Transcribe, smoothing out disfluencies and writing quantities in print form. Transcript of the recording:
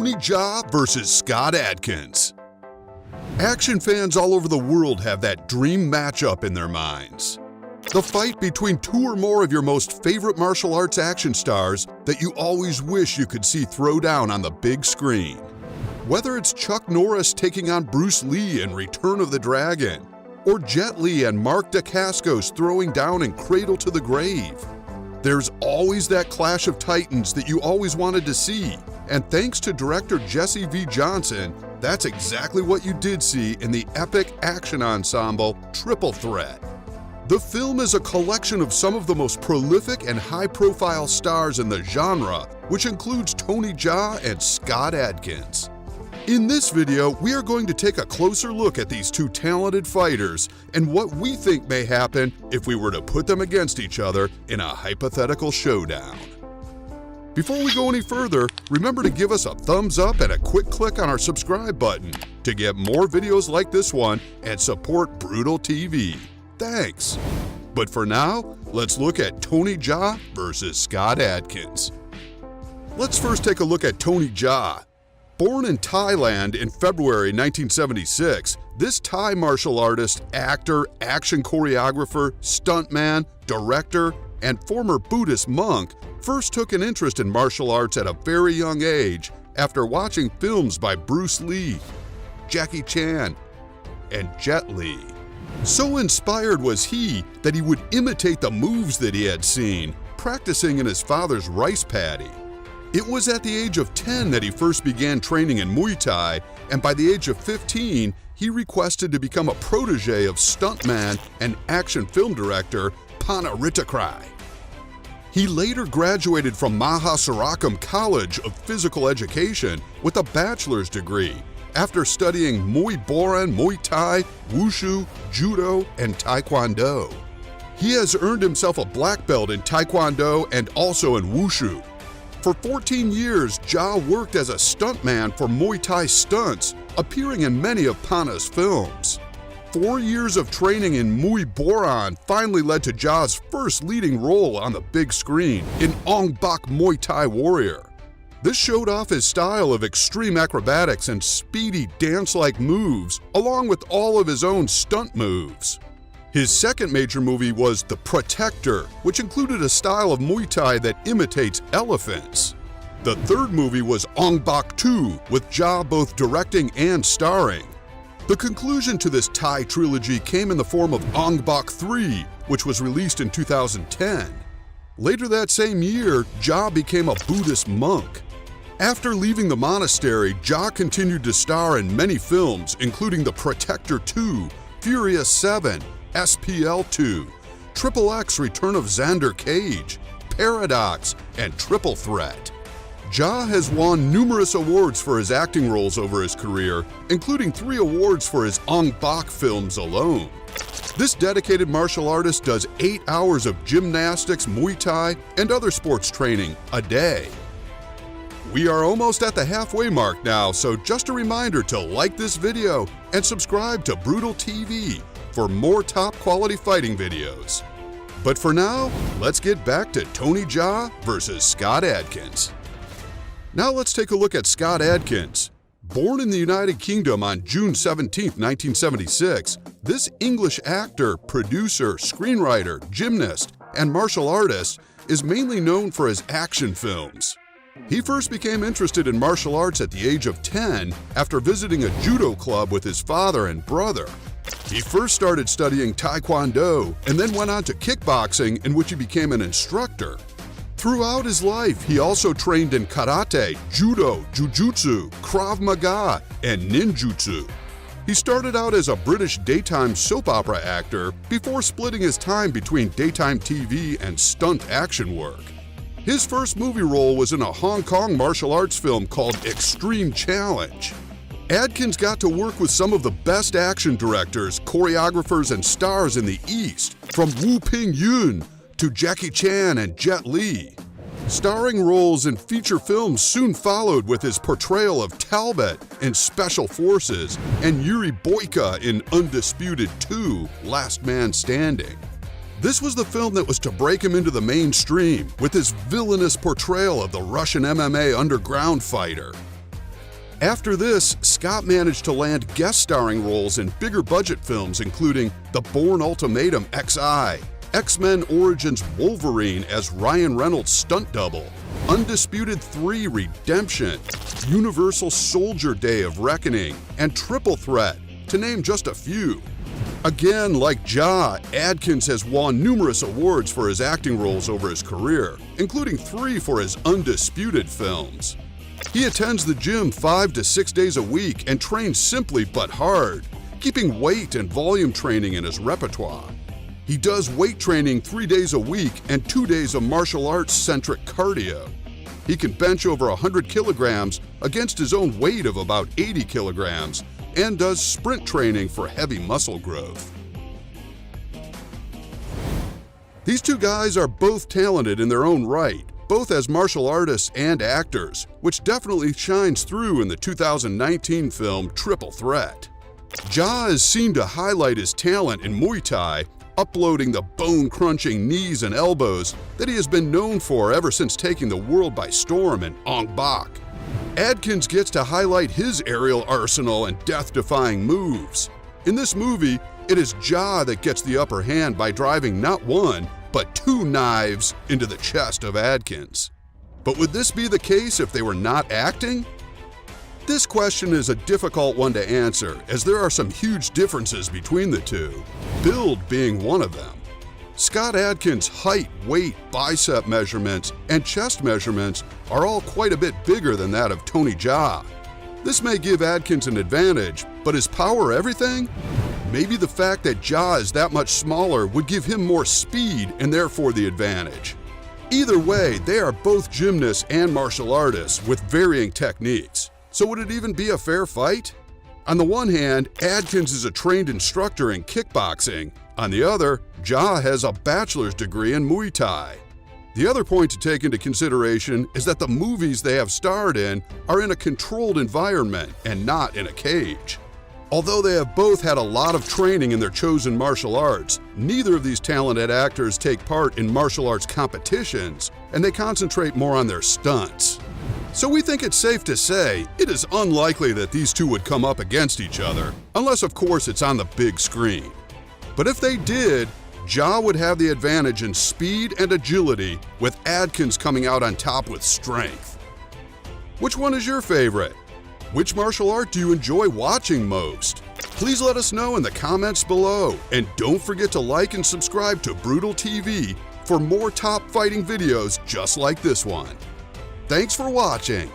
Tony Jaa versus Scott Adkins. Action fans all over the world have that dream matchup in their minds. The fight between two or more of your most favorite martial arts action stars that you always wish you could see throw down on the big screen. Whether it's Chuck Norris taking on Bruce Lee in Return of the Dragon, or Jet Li and Mark Dacascos throwing down in Cradle to the Grave, there's always that clash of titans that you always wanted to see. And thanks to director Jesse V. Johnson, that's exactly what you did see in the epic action ensemble Triple Threat. The film is a collection of some of the most prolific and high-profile stars in the genre, which includes Tony Jaa and Scott Adkins. In this video, we are going to take a closer look at these two talented fighters and what we think may happen if we were to put them against each other in a hypothetical showdown. Before we go any further, remember to give us a thumbs up and a quick click on our subscribe button to get more videos like this one and support Brutal TV. Thanks! But for now, let's look at Tony Jaa versus Scott Adkins. Let's first take a look at Tony Jaa. Born in Thailand in February 1976, this Thai martial artist, actor, action choreographer, stuntman, director, and former Buddhist monk first took an interest in martial arts at a very young age after watching films by Bruce Lee, Jackie Chan, and Jet Li. So inspired was he that he would imitate the moves that he had seen, practicing in his father's rice paddy. It was at the age of 10 that he first began training in Muay Thai, and by the age of 15, he requested to become a protege of stuntman and action film director Pana Ritakrai. He later graduated from Mahasarakam College of Physical Education with a bachelor's degree after studying Muay Boran, Muay Thai, Wushu, Judo, and Taekwondo. He has earned himself a black belt in Taekwondo and also in Wushu. For 14 years, Jaa worked as a stuntman for Muay Thai stunts, appearing in many of Pana's films. 4 years of training in Muay Boran finally led to Jaa's first leading role on the big screen in Ong Bak Muay Thai Warrior. This showed off his style of extreme acrobatics and speedy dance-like moves, along with all of his own stunt moves. His second major movie was The Protector, which included a style of Muay Thai that imitates elephants. The third movie was Ong Bak 2, with Jaa both directing and starring. The conclusion to this Thai trilogy came in the form of Ong Bak 3, which was released in 2010. Later that same year, Jaa became a Buddhist monk. After leaving the monastery, Jaa continued to star in many films, including The Protector 2, Furious 7, SPL 2, Triple X Return of Xander Cage, Paradox, and Triple Threat. Jaa has won numerous awards for his acting roles over his career, including 3 awards for his Ong Bak films alone. This dedicated martial artist does 8 hours of gymnastics, Muay Thai, and other sports training a day. We are almost at the halfway mark now, so just a reminder to like this video and subscribe to Brutal TV for more top-quality fighting videos. But for now, let's get back to Tony Jaa versus Scott Adkins. Now let's take a look at Scott Adkins. Born in the United Kingdom on June 17, 1976, this English actor, producer, screenwriter, gymnast, and martial artist is mainly known for his action films. He first became interested in martial arts at the age of 10 after visiting a judo club with his father and brother. He first started studying Taekwondo and then went on to kickboxing, in which he became an instructor. Throughout his life, he also trained in karate, judo, jujutsu, krav maga, and ninjutsu. He started out as a British daytime soap opera actor before splitting his time between daytime TV and stunt action work. His first movie role was in a Hong Kong martial arts film called Extreme Challenge. Adkins got to work with some of the best action directors, choreographers, and stars in the East, from Wu Ping Yun to Jackie Chan and Jet Li. Starring roles in feature films soon followed with his portrayal of Talbot in Special Forces and Yuri Boyca in Undisputed 2: Last Man Standing. This was the film that was to break him into the mainstream with his villainous portrayal of the Russian MMA underground fighter. After this, Scott managed to land guest starring roles in bigger budget films including The Bourne Ultimatum XI, X-Men Origins Wolverine as Ryan Reynolds' stunt double, Undisputed 3 Redemption, Universal Soldier Day of Reckoning, and Triple Threat, to name just a few. Again, like Ja, Adkins has won numerous awards for his acting roles over his career, including 3 for his Undisputed films. He attends the gym 5 to 6 days a week and trains simply but hard, keeping weight and volume training in his repertoire. He does weight training 3 days a week and 2 days of martial arts-centric cardio. He can bench over 100 kilograms against his own weight of about 80 kilograms and does sprint training for heavy muscle growth. These two guys are both talented in their own right, both as martial artists and actors, which definitely shines through in the 2019 film Triple Threat. Ja is seen to highlight his talent in Muay Thai, uploading the bone-crunching knees and elbows that he has been known for ever since taking the world by storm in Ong Bak. Adkins gets to highlight his aerial arsenal and death-defying moves. In this movie, it is Ja that gets the upper hand by driving not 1, but 2 knives into the chest of Adkins. But would this be the case if they were not acting? This question is a difficult one to answer, as there are some huge differences between the two, build being one of them. Scott Adkins' height, weight, bicep measurements, and chest measurements are all quite a bit bigger than that of Tony Jaa. This may give Adkins an advantage, but is power everything? Maybe the fact that Jaa is that much smaller would give him more speed and therefore the advantage. Either way, they are both gymnasts and martial artists with varying techniques. So would it even be a fair fight? On the one hand, Adkins is a trained instructor in kickboxing. On the other, Jaa has a bachelor's degree in Muay Thai. The other point to take into consideration is that the movies they have starred in are in a controlled environment and not in a cage. Although they have both had a lot of training in their chosen martial arts, neither of these talented actors take part in martial arts competitions, and they concentrate more on their stunts. So we think it's safe to say it is unlikely that these two would come up against each other, unless of course it's on the big screen. But if they did, Jaa would have the advantage in speed and agility, with Adkins coming out on top with strength. Which one is your favorite? Which martial art do you enjoy watching most? Please let us know in the comments below, and don't forget to like and subscribe to Brutal TV for more top fighting videos just like this one. Thanks for watching.